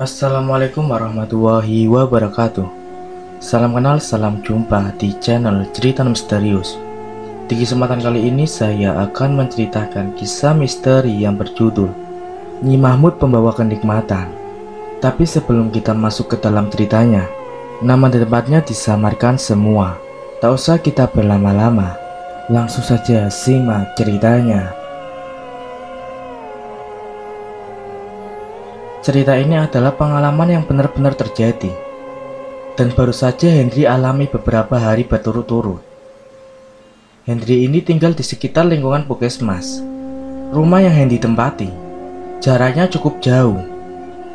Assalamualaikum warahmatullahi wabarakatuh. Salam kenal, salam jumpa di channel Cerita Misterius. Di kesempatan kali ini saya akan menceritakan kisah misteri yang berjudul Nyi Mahmud Pembawa Kenikmatan. Tapi sebelum kita masuk ke dalam ceritanya, nama dan tempatnya disamarkan semua. Tak usah kita berlama-lama, langsung saja simak ceritanya. Cerita ini adalah pengalaman yang benar-benar terjadi, dan baru saja Henry alami beberapa hari berturut-turut. Henry ini tinggal di sekitar lingkungan puskesmas. Rumah yang Henry tempati jaraknya cukup jauh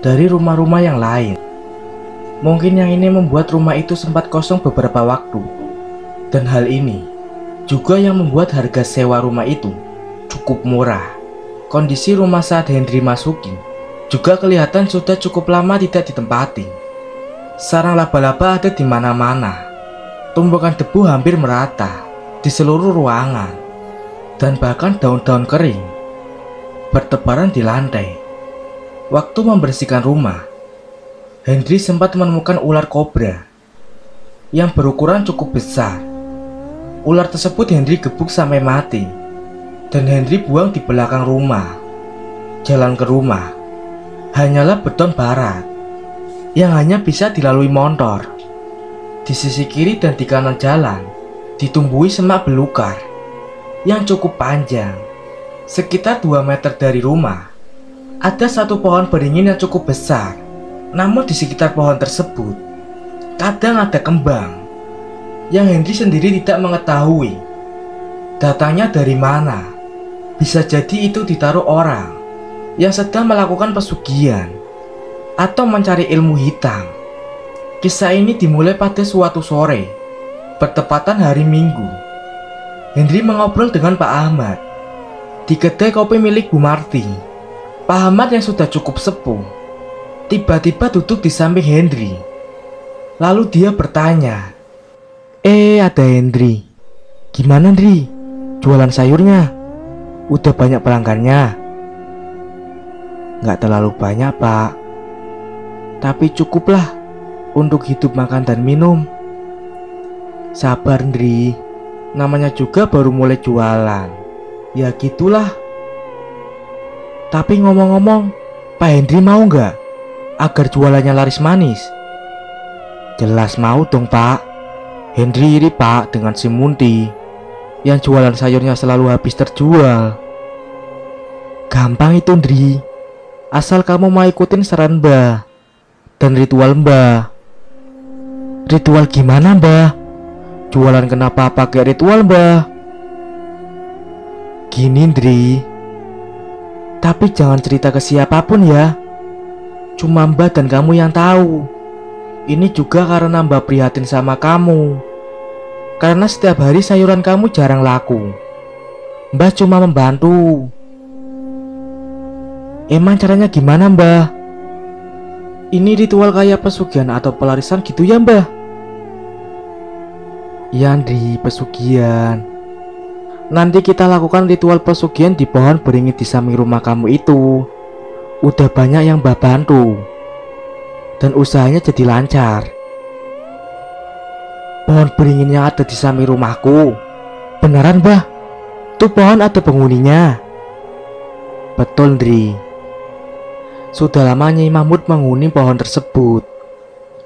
dari rumah-rumah yang lain. Mungkin yang ini membuat rumah itu sempat kosong beberapa waktu, dan hal ini juga yang membuat harga sewa rumah itu cukup murah. Kondisi rumah saat Henry masuki juga kelihatan sudah cukup lama tidak ditempati. Sarang laba-laba ada di mana-mana. Tumpukan debu hampir merata di seluruh ruangan, dan bahkan daun-daun kering bertebaran di lantai. Waktu membersihkan rumah, Henry sempat menemukan ular kobra yang berukuran cukup besar. Ular tersebut Henry gebuk sampai mati, dan Henry buang di belakang rumah. Jalan ke rumah hanyalah beton barat yang hanya bisa dilalui motor. Di sisi kiri dan di kanan jalan ditumbuhi semak belukar yang cukup panjang. Sekitar 2 meter dari rumah ada satu pohon beringin yang cukup besar. Namun di sekitar pohon tersebut kadang ada kembang yang Henry sendiri tidak mengetahui datangnya dari mana. Bisa jadi itu ditaruh orang yang sedang melakukan pesugihan atau mencari ilmu hitam. Kisah ini dimulai pada suatu sore, bertepatan hari Minggu. Henry mengobrol dengan Pak Ahmad di kedai kopi milik Bu Marti. Pak Ahmad yang sudah cukup sepuh tiba-tiba duduk di samping Henry. Lalu dia bertanya, ada Henry. Gimana Henry? Jualan sayurnya? Udah banyak pelanggannya? Nggak terlalu banyak Pak, tapi cukuplah untuk hidup makan dan minum. Sabar Ndri, namanya juga baru mulai jualan. Ya gitulah. Tapi ngomong-ngomong, Pak Henry mau nggak agar jualannya laris manis? Jelas mau dong Pak. Henry iri Pak dengan si Munti yang jualan sayurnya selalu habis terjual. Gampang itu Ndri, asal kamu mau ikutin saran Mbah dan ritual Mbah. Ritual gimana Mbah? Jualan kenapa pakai ritual Mbah? Gini Ndri, tapi jangan cerita ke siapapun ya. Cuma Mbah dan kamu yang tahu. Ini juga karena Mbah prihatin sama kamu. Karena setiap hari sayuran kamu jarang laku. Mbah cuma membantu. Emang caranya gimana Mbah? Ini ritual kayak pesugihan atau pelarisan gitu ya Mbah? Ya Andri, pesugihan. Nanti kita lakukan ritual pesugihan di pohon beringin di samping rumah kamu itu. Udah banyak yang Mbah bantu, dan usahanya jadi lancar. Pohon beringin yang ada di samping rumahku. Beneran Mbah? Tuh pohon ada penghuninya. Betul Ndri. Sudah lama Nyi Mahmud menghuni pohon tersebut.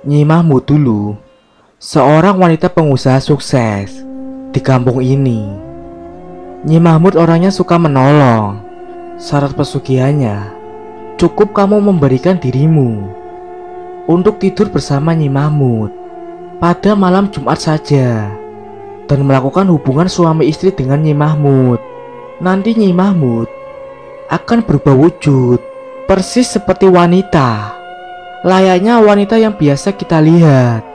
Nyi Mahmud dulu seorang wanita pengusaha sukses di kampung ini. Nyi Mahmud orangnya suka menolong. Syarat pesugihannya, cukup kamu memberikan dirimu untuk tidur bersama Nyi Mahmud pada malam Jumat saja, dan melakukan hubungan suami istri dengan Nyi Mahmud. Nanti Nyi Mahmud akan berubah wujud persis seperti wanita, layaknya wanita yang biasa kita lihat.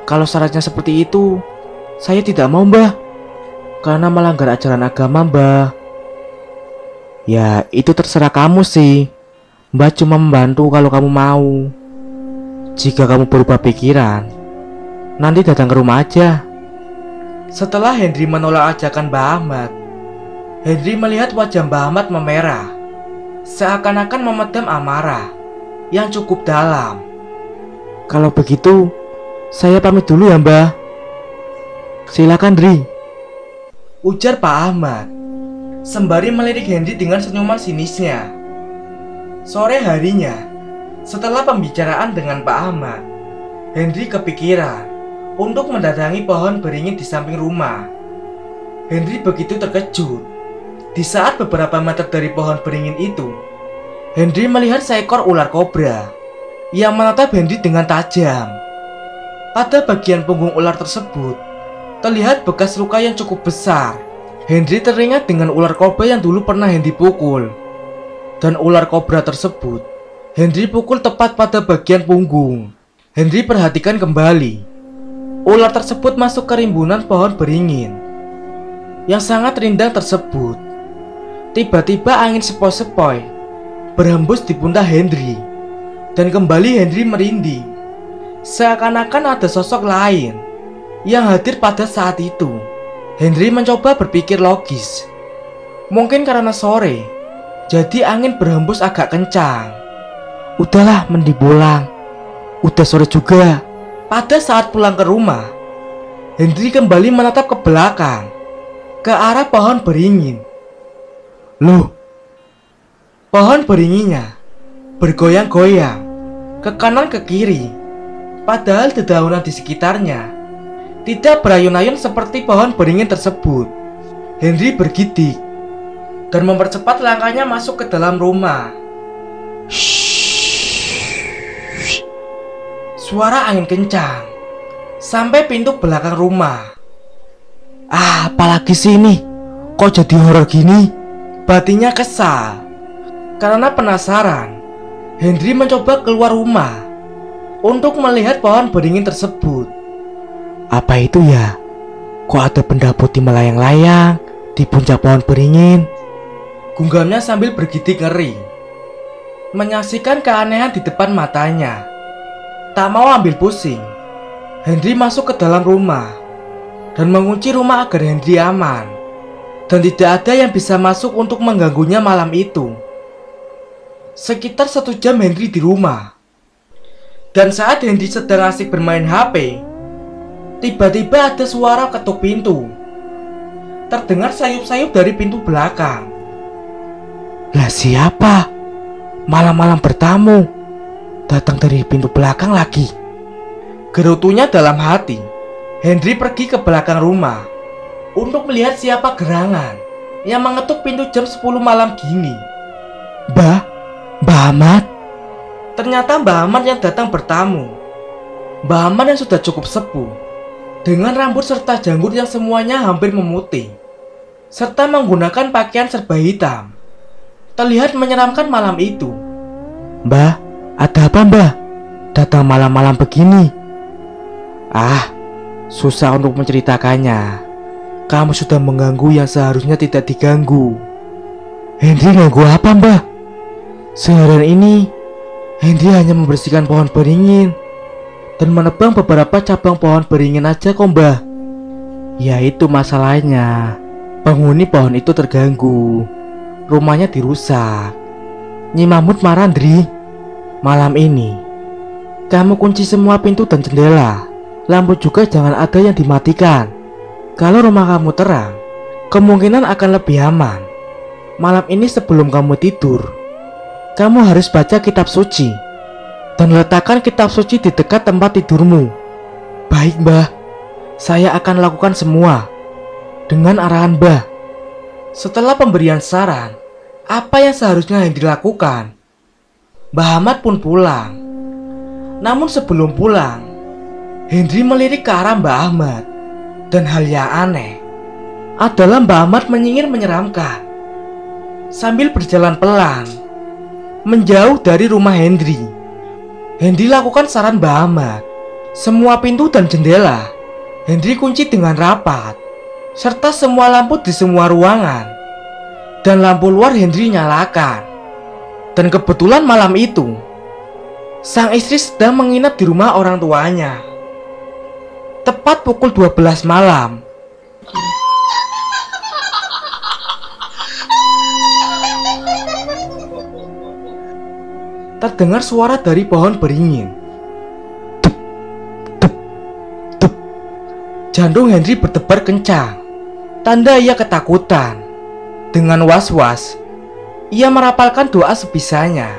Kalau syaratnya seperti itu, saya tidak mau Mbah, karena melanggar ajaran agama Mbah. Ya itu terserah kamu sih. Mbah cuma membantu kalau kamu mau. Jika kamu berubah pikiran, nanti datang ke rumah aja. Setelah Henry menolak ajakan Mbah Ahmad, Henry melihat wajah Mbah Ahmad memerah, seakan-akan memedam amarah. yang cukup dalam. Kalau begitu, saya pamit dulu ya, Mbah. Silakan, Dri. Ujar Pak Ahmad sembari melirik Henry dengan senyuman sinisnya. Sore harinya, setelah pembicaraan dengan Pak Ahmad, Henry kepikiran untuk mendatangi pohon beringin di samping rumah. Henry begitu terkejut di saat beberapa meter dari pohon beringin itu, Henry melihat seekor ular kobra yang menatap Henry dengan tajam. Pada bagian punggung ular tersebut terlihat bekas luka yang cukup besar. Henry teringat dengan ular kobra yang dulu pernah Henry pukul. Dan ular kobra tersebut Henry pukul tepat pada bagian punggung. Henry perhatikan kembali. Ular tersebut masuk ke rimbunan pohon beringin yang sangat rindang tersebut. Tiba-tiba angin sepoi-sepoi berhembus di pundak Henry. Dan kembali Henry merinding. Seakan-akan ada sosok lain yang hadir pada saat itu. Henry mencoba berpikir logis. Mungkin karena sore, jadi angin berhembus agak kencang. Udahlah, mending pulang. Udah sore juga. Pada saat pulang ke rumah, Henry kembali menatap ke belakang, ke arah pohon beringin. Loh, pohon beringinnya bergoyang-goyang ke kanan ke kiri. Padahal dedaunan di sekitarnya tidak berayun-ayun seperti pohon beringin tersebut. Henry bergidik dan mempercepat langkahnya masuk ke dalam rumah. Suara angin kencang sampai pintu belakang rumah. Apalagi sih ini? Kok jadi horor gini? Batinnya kesal. Karena penasaran, Henry mencoba keluar rumah untuk melihat pohon beringin tersebut. Apa itu ya? Kok ada benda putih melayang-layang di puncak pohon beringin? Gunggamnya sambil bergidik ngeri, menyaksikan keanehan di depan matanya. Tak mau ambil pusing, Henry masuk ke dalam rumah dan mengunci rumah agar Henry aman. Dan tidak ada yang bisa masuk untuk mengganggunya malam itu. Sekitar 1 jam Henry di rumah. Dan saat Henry sedang asik bermain HP, tiba-tiba ada suara ketuk pintu. Terdengar sayup-sayup dari pintu belakang. Lah siapa? Malam-malam bertamu datang dari pintu belakang lagi. Gerutunya dalam hati. Henry pergi ke belakang rumah untuk melihat siapa gerangan yang mengetuk pintu jam 10 malam gini. Mbah Ahmad? Ternyata Mbah Ahmad yang datang bertamu. Mbah Ahmad yang sudah cukup sepuh, dengan rambut serta janggut yang semuanya hampir memutih, serta menggunakan pakaian serba hitam. Terlihat menyeramkan malam itu. Mbah, ada apa Mbah? Datang malam-malam begini. Susah untuk menceritakannya. Kamu sudah mengganggu yang seharusnya tidak diganggu. Henry ganggu apa Mbah? Seharian ini Henry hanya membersihkan pohon beringin dan menebang beberapa cabang pohon beringin aja kok Mbah. Ya itu masalahnya. Penghuni pohon itu terganggu. Rumahnya dirusak. Nyi Mahmud marah, Dri. Malam ini kamu kunci semua pintu dan jendela. Lampu juga jangan ada yang dimatikan. Kalau rumah kamu terang, kemungkinan akan lebih aman. Malam ini sebelum kamu tidur, kamu harus baca kitab suci dan letakkan kitab suci di dekat tempat tidurmu. Baik Mbah, saya akan lakukan semua dengan arahan Mbah. Setelah pemberian saran apa yang seharusnya yang dilakukan, Mbah Ahmad pun pulang. Namun sebelum pulang, Henry melirik ke arah Mbah Ahmad. Dan hal yang aneh adalah Mbah Ahmad menyengir menyeramkan sambil berjalan pelan menjauh dari rumah Henry. Henry lakukan saran Mbah Ahmad. Semua pintu dan jendela Henry kunci dengan rapat, serta semua lampu di semua ruangan. Dan lampu luar Henry nyalakan. Dan kebetulan malam itu sang istri sedang menginap di rumah orang tuanya. Tepat pukul 12 malam. terdengar suara dari pohon beringin. Dup, dup, dup. Jantung Henry berdebar kencang, tanda ia ketakutan. Dengan was-was, ia merapalkan doa sebisanya.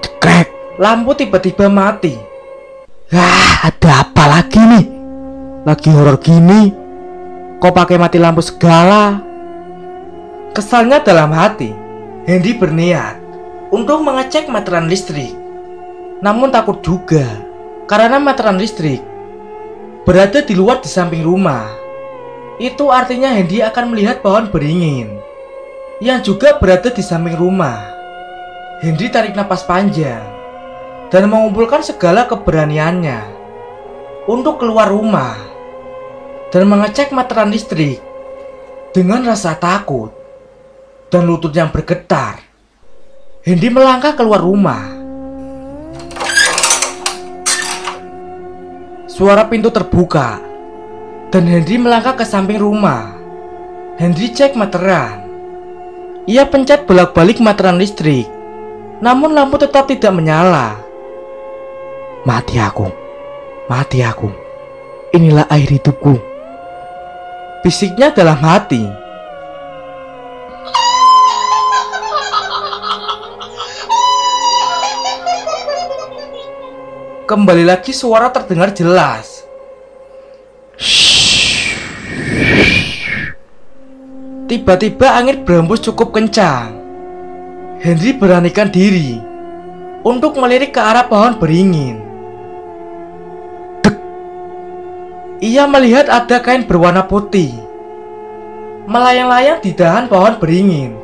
Cekrek, lampu tiba-tiba mati. Ada apa lagi nih? Lagi horor gini, kok pakai mati lampu segala? Kesalnya dalam hati, Henry berniat untuk mengecek meteran listrik. Namun takut juga, karena meteran listrik berada di luar di samping rumah. Itu artinya Henry akan melihat pohon beringin yang juga berada di samping rumah. Henry tarik napas panjang dan mengumpulkan segala keberaniannya untuk keluar rumah dan mengecek meteran listrik. Dengan rasa takut dan lutut yang bergetar, Henry melangkah keluar rumah. Suara pintu terbuka dan Henry melangkah ke samping rumah. Henry cek meteran. Ia pencet bolak-balik meteran listrik, namun lampu tetap tidak menyala. Mati aku. Inilah air hidupku, bisiknya dalam hati. Kembali lagi suara terdengar jelas. Tiba-tiba angin berhembus cukup kencang. Henry beranikan diri untuk melirik ke arah pohon beringin. Dek. Ia melihat ada kain berwarna putih melayang-layang di dahan pohon beringin,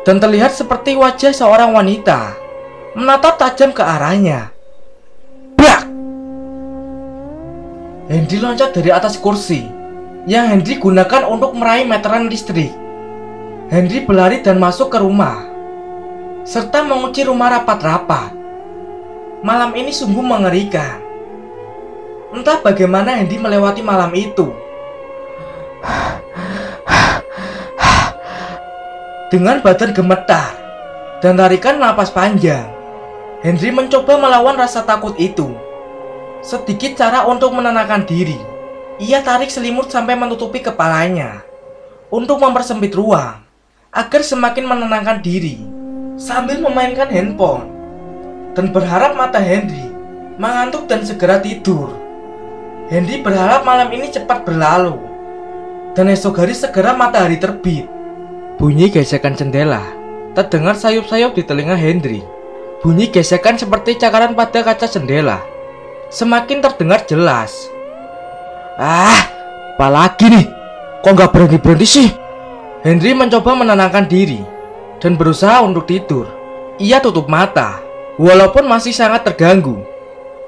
dan terlihat seperti wajah seorang wanita menatap tajam ke arahnya. Brak! Henry loncat dari atas kursi yang Henry gunakan untuk meraih meteran listrik. Henry berlari dan masuk ke rumah, serta mengunci rumah rapat-rapat. Malam ini sungguh mengerikan. Entah bagaimana Henry melewati malam itu. Dengan badan gemetar dan tarikan napas panjang, Henry mencoba melawan rasa takut itu. Sedikit cara untuk menenangkan diri. Ia tarik selimut sampai menutupi kepalanya untuk mempersempit ruang agar semakin menenangkan diri, sambil memainkan handphone dan berharap mata Henry mengantuk dan segera tidur. Henry berharap malam ini cepat berlalu dan esok hari segera matahari terbit. Bunyi gesekan jendela terdengar sayup-sayup di telinga Henry. Bunyi gesekan seperti cakaran pada kaca jendela semakin terdengar jelas. Apalagi nih? Kok nggak berhenti-berhenti sih? Henry mencoba menenangkan diri dan berusaha untuk tidur. Ia tutup mata, walaupun masih sangat terganggu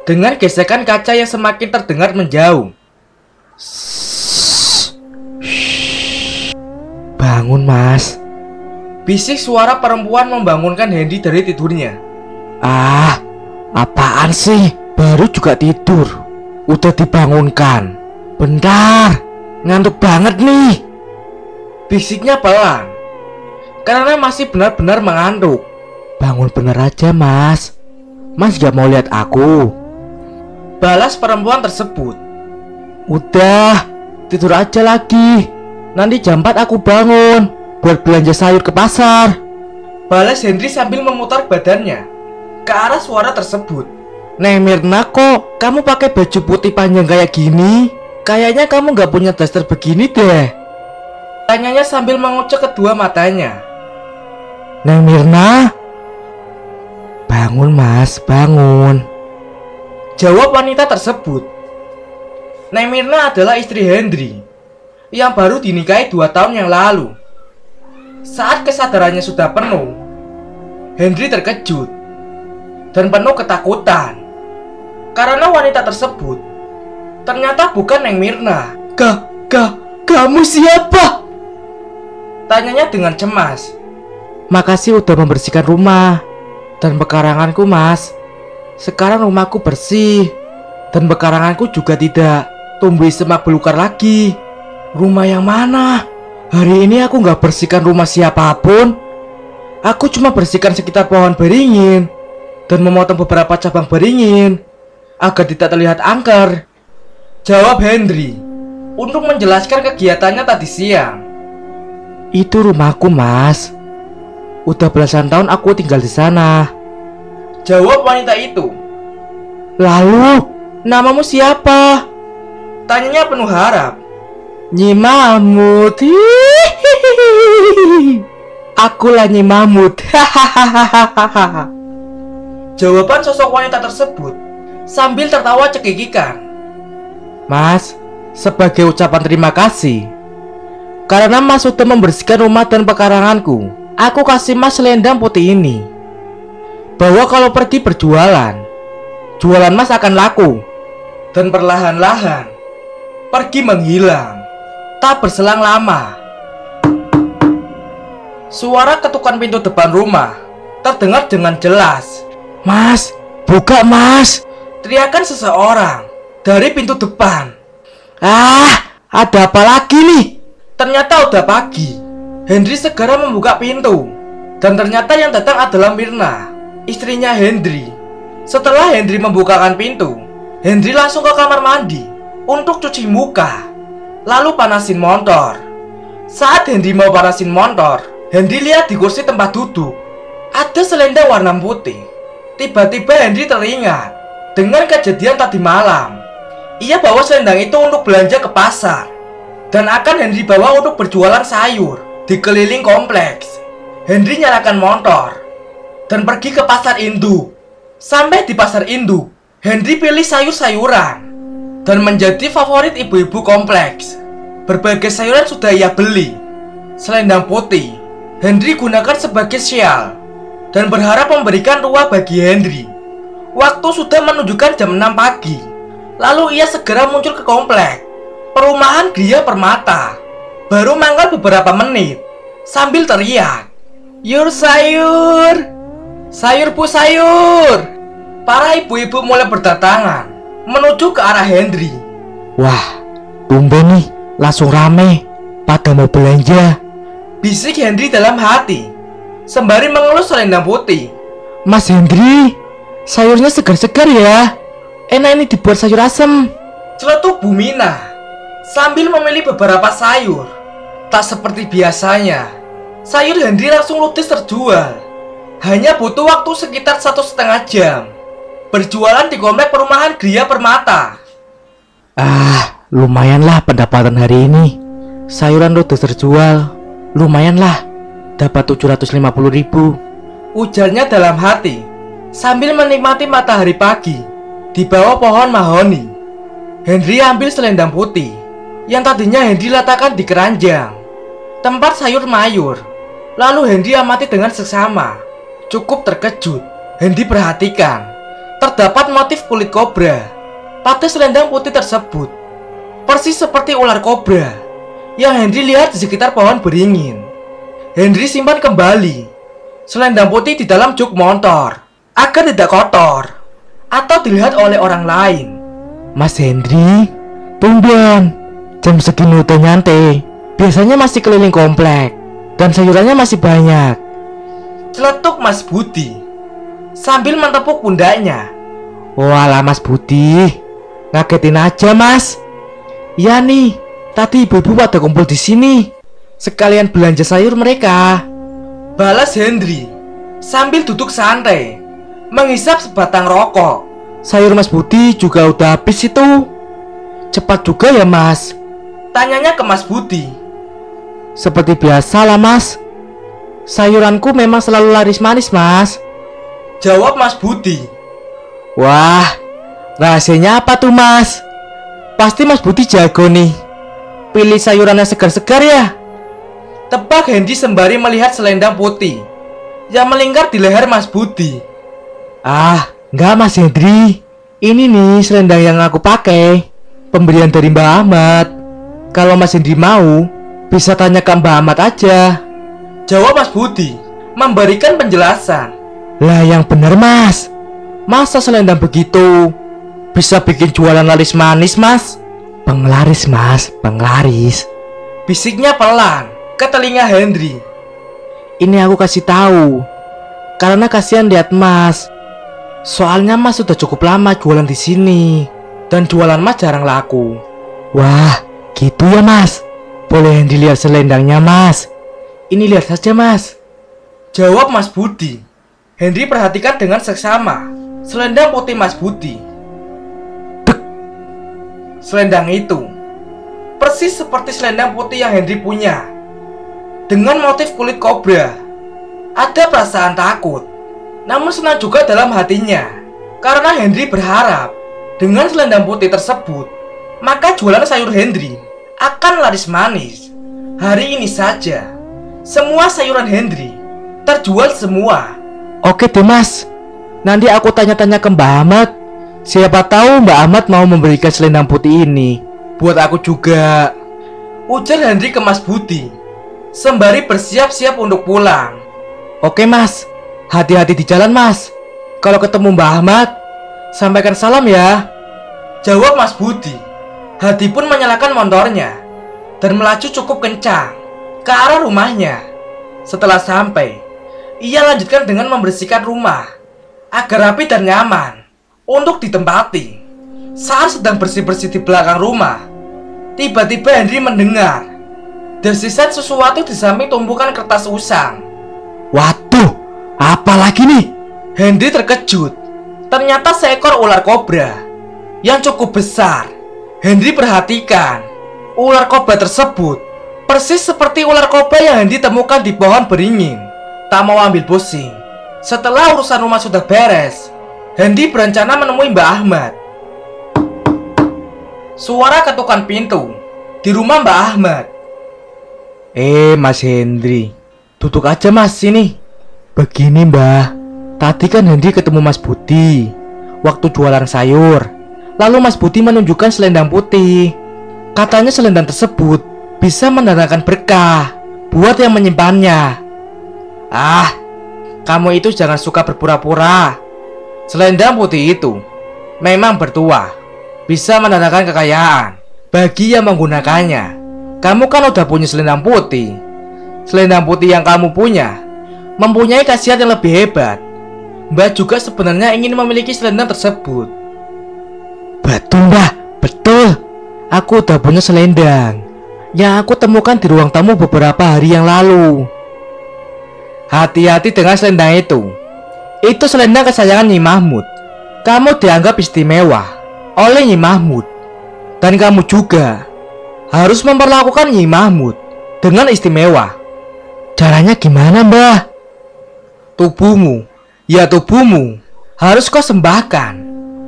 dengan gesekan kaca yang semakin terdengar menjauh. Bangun, Mas. Bisik suara perempuan membangunkan Henry dari tidurnya. Apaan sih? Baru juga tidur, udah dibangunkan. Bentar, ngantuk banget nih. Bisiknya pelan, karena masih benar-benar mengantuk. Bangun bener aja, Mas. Mas gak mau lihat aku? Balas perempuan tersebut. Udah, tidur aja lagi. Nanti jam 4 aku bangun buat belanja sayur ke pasar. Balas Henry sambil memutar badannya ke arah suara tersebut. Neng Mirna, kok kamu pakai baju putih panjang kayak gini? Kayaknya kamu gak punya daster begini deh. Tanyanya sambil mengucek kedua matanya. Neng Mirna, bangun, Mas, bangun. Jawab wanita tersebut. Neng Mirna adalah istri Henry yang baru dinikahi 2 tahun yang lalu. Saat kesadarannya sudah penuh, Henry terkejut dan penuh ketakutan karena wanita tersebut ternyata bukan Neng Mirna. Kamu siapa? Tanyanya dengan cemas. Makasih udah membersihkan rumah dan pekaranganku, Mas. Sekarang rumahku bersih dan pekaranganku juga tidak tumbuh semak belukar lagi. Rumah yang mana? Hari ini aku gak bersihkan rumah siapapun. Aku cuma bersihkan sekitar pohon beringin. dan memotong beberapa cabang beringin agar tidak terlihat angker. Jawab Henry untuk menjelaskan kegiatannya tadi siang. Itu rumahku, Mas. Udah belasan tahun aku tinggal di sana. Jawab wanita itu. Lalu, namamu siapa? Tanyanya penuh harap. Nyi Mahmud. Akulah Nyi Mahmud. Jawaban sosok wanita tersebut sambil tertawa cekikikan. Mas, sebagai ucapan terima kasih karena Mas sudah membersihkan rumah dan pekaranganku, aku kasih Mas selendang putih ini. Bahwa kalau pergi berjualan, jualan Mas akan laku. Dan perlahan-lahan pergi menghilang. Tak berselang lama, suara ketukan pintu depan rumah terdengar dengan jelas. Mas, buka Mas! Teriakan seseorang dari pintu depan. Ah, ada apa lagi nih? Ternyata udah pagi. Henry segera membuka pintu, dan ternyata yang datang adalah Mirna, istrinya Henry. Setelah Henry membukakan pintu, Henry langsung ke kamar mandi untuk cuci muka, lalu panasin motor. Saat Henry mau panasin motor, Henry lihat di kursi tempat duduk ada selendang warna putih. Tiba-tiba Henry teringat dengan kejadian tadi malam. Ia bawa selendang itu untuk belanja ke pasar, dan akan Henry bawa untuk berjualan sayur di keliling kompleks. Henry nyalakan motor dan pergi ke pasar induk. Sampai di pasar induk, Henry pilih sayur-sayuran dan menjadi favorit ibu-ibu kompleks. Berbagai sayuran sudah ia beli. Selendang putih Henry gunakan sebagai syal dan berharap memberikan ruah bagi Henry. Waktu sudah menunjukkan jam 6 pagi. Lalu ia segera muncul ke komplek perumahan Gria Permata. Baru mangkal beberapa menit sambil teriak, "Yur sayur! Sayur bu sayur!" Para ibu-ibu mulai berdatangan menuju ke arah Henry. Wah, tumben nih, langsung rame. Pada mau belanja. Bisik Henry dalam hati sembari mengelus selendang putih. Mas Henry, sayurnya segar-segar ya. Enak ini dibuat sayur asem. Celetuk Bu Mina sambil memilih beberapa sayur. Tak seperti biasanya, sayur Henry langsung ludes terjual. Hanya butuh waktu sekitar 1,5 jam berjualan di komplek perumahan Gria Permata. Ah, lumayanlah pendapatan hari ini. Sayuran ludes terjual. Lumayanlah, dapat 750.000. Ujarnya dalam hati sambil menikmati matahari pagi di bawah pohon mahoni. Henry ambil selendang putih yang tadinya Henry letakkan di keranjang tempat sayur mayur. Lalu Henry amati dengan seksama. Cukup terkejut, Henry perhatikan terdapat motif kulit kobra pada selendang putih tersebut, persis seperti ular kobra yang Henry lihat di sekitar pohon beringin. Henry simpan kembali selendang putih di dalam jok motor agar tidak kotor atau dilihat oleh orang lain. Mas Henry, tumben jam segini udah nyantai. Biasanya masih keliling komplek dan sayurannya masih banyak. Celetuk Mas Budi sambil mentepuk pundaknya. Walah Mas Budi, ngagetin aja Mas. Ya nih, tadi ibu-ibu pada kumpul di sini, sekalian belanja sayur mereka. Balas Henry sambil duduk santai menghisap sebatang rokok. Sayur Mas Budi juga udah habis itu. Cepat juga ya Mas? Tanyanya ke Mas Budi. Seperti biasa lah Mas. Sayuranku memang selalu laris manis Mas. Jawab Mas Budi. Wah, rahasianya apa tuh Mas? Pasti Mas Budi jago nih pilih sayuran yang segar-segar ya. Tebak Hendy sembari melihat selendang putih yang melingkar di leher Mas Budi. Ah, enggak Mas Hendri. Ini nih selendang yang aku pakai, pemberian dari Mbak Ahmad. Kalau Mas Hendri mau, bisa tanya ke Mbak Ahmad aja. Jawab Mas Budi memberikan penjelasan. Lah yang bener Mas, masa selendang begitu bisa bikin jualan laris manis Mas? Penglaris Mas, penglaris. Bisiknya pelan ke telinga Henry. Ini aku kasih tahu karena kasihan lihat Mas Soalnya Mas sudah cukup lama jualan di sini dan jualan Mas jarang laku. Wah, gitu ya Mas. Boleh dilihat selendangnya Mas? Ini lihat saja Mas, jawab Mas Budi. Henry perhatikan dengan seksama selendang putih Mas Budi. Dek. Selendang itu persis seperti selendang putih yang Henry punya, dengan motif kulit kobra. Ada perasaan takut, namun senang juga dalam hatinya, karena Henry berharap dengan selendang putih tersebut, maka jualan sayur Henry akan laris manis. Hari ini saja, semua sayuran Henry terjual semua. Oke deh Mas, nanti aku tanya-tanya ke Mbak Ahmad. Siapa tahu Mbak Ahmad mau memberikan selendang putih ini. Buat aku juga, ujar Henry ke Mas Budi, sembari bersiap-siap untuk pulang. Oke Mas, hati-hati di jalan Mas. Kalau ketemu Mbak Ahmad, sampaikan salam ya, jawab Mas Budi. Hadi pun menyalakan motornya dan melaju cukup kencang ke arah rumahnya. Setelah sampai, ia lanjutkan dengan membersihkan rumah agar rapi dan nyaman untuk ditempati. Saat sedang bersih-bersih di belakang rumah, tiba-tiba Henry mendengar desisan sesuatu di samping tumpukan kertas usang. Waduh, apa lagi nih? Henry terkejut. Ternyata seekor ular kobra yang cukup besar. Henry perhatikan, ular kobra tersebut persis seperti ular kobra yang Henry temukan di pohon beringin. Tak mau ambil pusing, setelah urusan rumah sudah beres, Henry berencana menemui Mbak Ahmad. Suara ketukan pintu di rumah Mbak Ahmad. Mas Henry, duduk aja Mas sini. Begini Mbah, tadi kan Henry ketemu Mas Budi waktu jualan sayur. Lalu Mas Budi menunjukkan selendang putih. Katanya selendang tersebut bisa mendatangkan berkah buat yang menyimpannya. Ah, kamu itu jangan suka berpura-pura. Selendang putih itu memang bertuah, bisa mendatangkan kekayaan bagi yang menggunakannya. Kamu kan udah punya selendang putih. Selendang putih yang kamu punya mempunyai khasiat yang lebih hebat. Mbak juga sebenarnya ingin memiliki selendang tersebut. Betul Mbah, betul. Aku udah punya selendang yang aku temukan di ruang tamu beberapa hari yang lalu. Hati-hati dengan selendang itu. Itu selendang kesayangan Nyi Mahmud. Kamu dianggap istimewa oleh Nyi Mahmud. Dan kamu juga harus memperlakukan Nyi Mahmud dengan istimewa. Caranya gimana Mbah? Tubuhmu, ya tubuhmu, harus kau sembahkan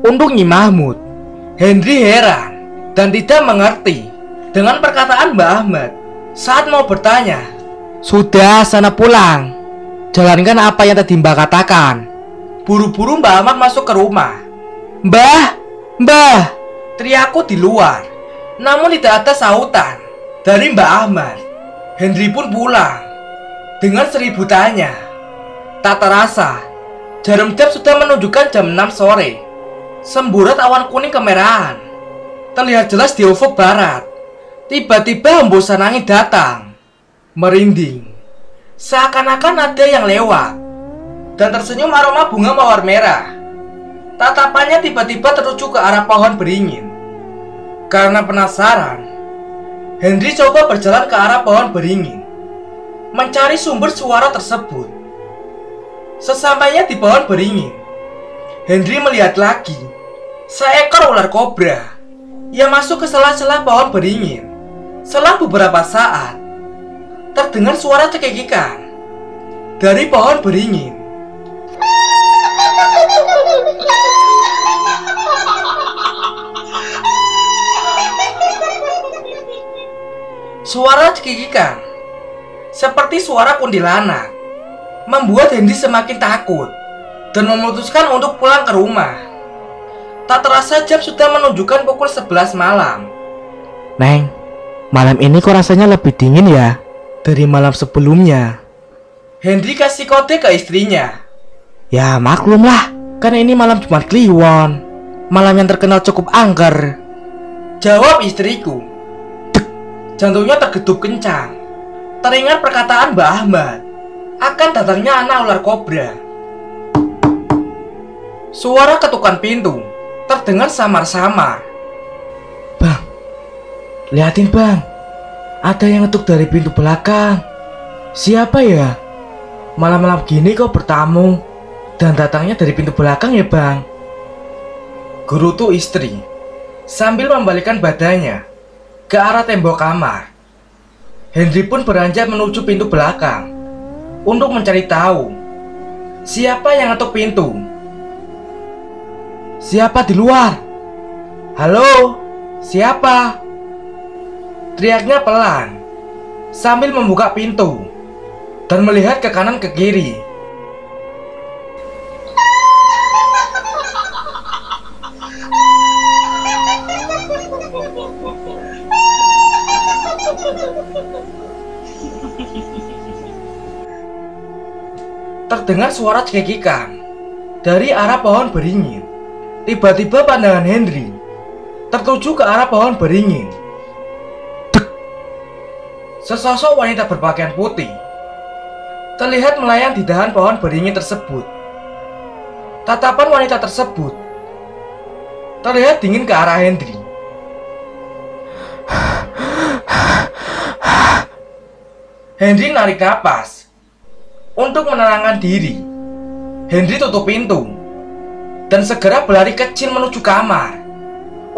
untuk Nyi Mahmud. Henry heran dan tidak mengerti dengan perkataan Mbak Ahmad saat mau bertanya. Sudah, sana pulang. Jalankan apa yang tadi Mbah katakan. Buru-buru Mbak Ahmad masuk ke rumah. Mbah, Mbah, teriakku di luar. Namun tidak ada sautan dari Mbak Ahmad. Henry pun pulang dengan 1000 tanya. Tak terasa, jarum jam sudah menunjukkan jam 6 sore. Semburat awan kuning kemerahan terlihat jelas di ufuk barat. Tiba-tiba hembusan angin datang, merinding, seakan-akan ada yang lewat, dan tersenyum aroma bunga mawar merah. Tatapannya tiba-tiba tertuju ke arah pohon beringin. Karena penasaran, Henry coba berjalan ke arah pohon beringin, mencari sumber suara tersebut. Sesampainya di pohon beringin, Henry melihat lagi seekor ular kobra yang masuk ke sela-sela pohon beringin. Selang beberapa saat, terdengar suara cekikikan dari pohon beringin. Suara cekikikan seperti suara kuntilanak membuat Henry semakin takut dan memutuskan untuk pulang ke rumah. Tak terasa jam sudah menunjukkan pukul 11 malam. Neng, malam ini kok rasanya lebih dingin ya dari malam sebelumnya. Henry kasih kode ke istrinya. Ya maklum lah, kan ini malam Jumat Kliwon, malam yang terkenal cukup angker, jawab istriku. Dek, jantungnya tergedup kencang. Teringat perkataan Mbah Ahmad akan datangnya anak ular kobra. Suara ketukan pintu terdengar samar-samar. Bang, liatin bang, ada yang ngetuk dari pintu belakang. Siapa ya? Malam-malam gini kok bertamu dan datangnya dari pintu belakang ya bang? Gerutu istri sambil membalikkan badannya ke arah tembok kamar. Henry pun beranjak menuju pintu belakang untuk mencari tahu siapa yang ngetuk pintu. Siapa di luar? Halo, siapa? Teriaknya pelan sambil membuka pintu dan melihat ke kanan ke kiri. Terdengar suara cekikikan dari arah pohon beringin. Tiba-tiba pandangan Henry tertuju ke arah pohon beringin. Sesosok wanita berpakaian putih terlihat melayang di dahan pohon beringin tersebut. Tatapan wanita tersebut terlihat dingin ke arah Henry. Henry narik napas untuk menenangkan diri. Henry tutup pintu dan segera berlari kecil menuju kamar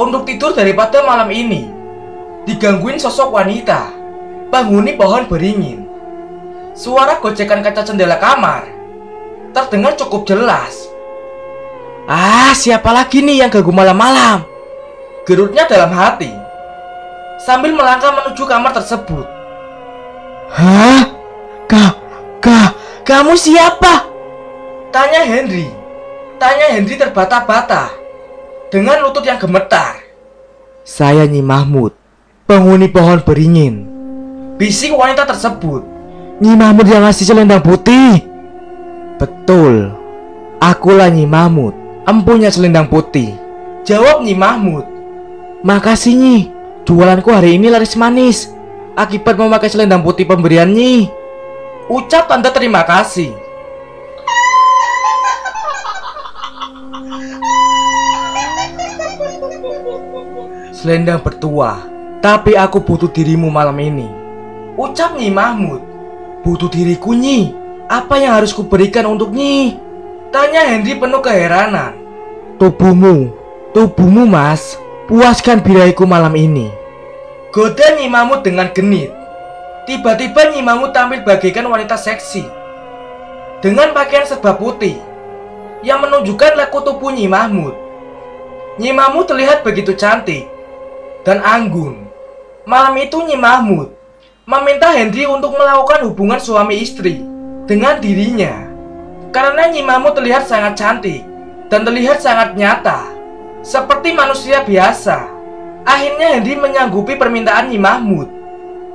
untuk tidur daripada malam ini digangguin sosok wanita penghuni pohon beringin. Suara gocekan kaca jendela kamar terdengar cukup jelas. Siapa lagi nih yang ganggu malam-malam? Gerutnya dalam hati sambil melangkah menuju kamar tersebut. Hah? Kamu siapa? Tanya Henry terbata-bata dengan lutut yang gemetar. Saya Nyi Mahmud, penghuni pohon beringin. Bisik wanita tersebut. Nyi Mahmud yang ngasih selendang putih. Betul, akulah Nyi Mahmud, empunya selendang putih. Jawab Nyi Mahmud. Makasih Nyi, jualanku hari ini laris manis akibat memakai selendang putih pemberian Nyi. Ucap tanda terima kasih. Selendang bertuah, tapi aku butuh dirimu malam ini. Ucap Nyi Mahmud. Butuh diriku Nyi? Apa yang harus kuberikan untuk Nyi? Tanya Henry penuh keheranan. Tubuhmu mas, puaskan birahiku malam ini. Goda Nyi Mahmud dengan genit. Tiba-tiba Nyi Mahmud tampil bagaikan wanita seksi dengan pakaian serba putih yang menunjukkan laku tubuh Nyi Mahmud. Nyi Mahmud terlihat begitu cantik dan anggun. Malam itu Nyi Mahmud meminta Henry untuk melakukan hubungan suami istri dengan dirinya. Karena Nyi Mahmud terlihat sangat cantik dan terlihat sangat nyata seperti manusia biasa. Akhirnya Henry menyanggupi permintaan Nyi Mahmud.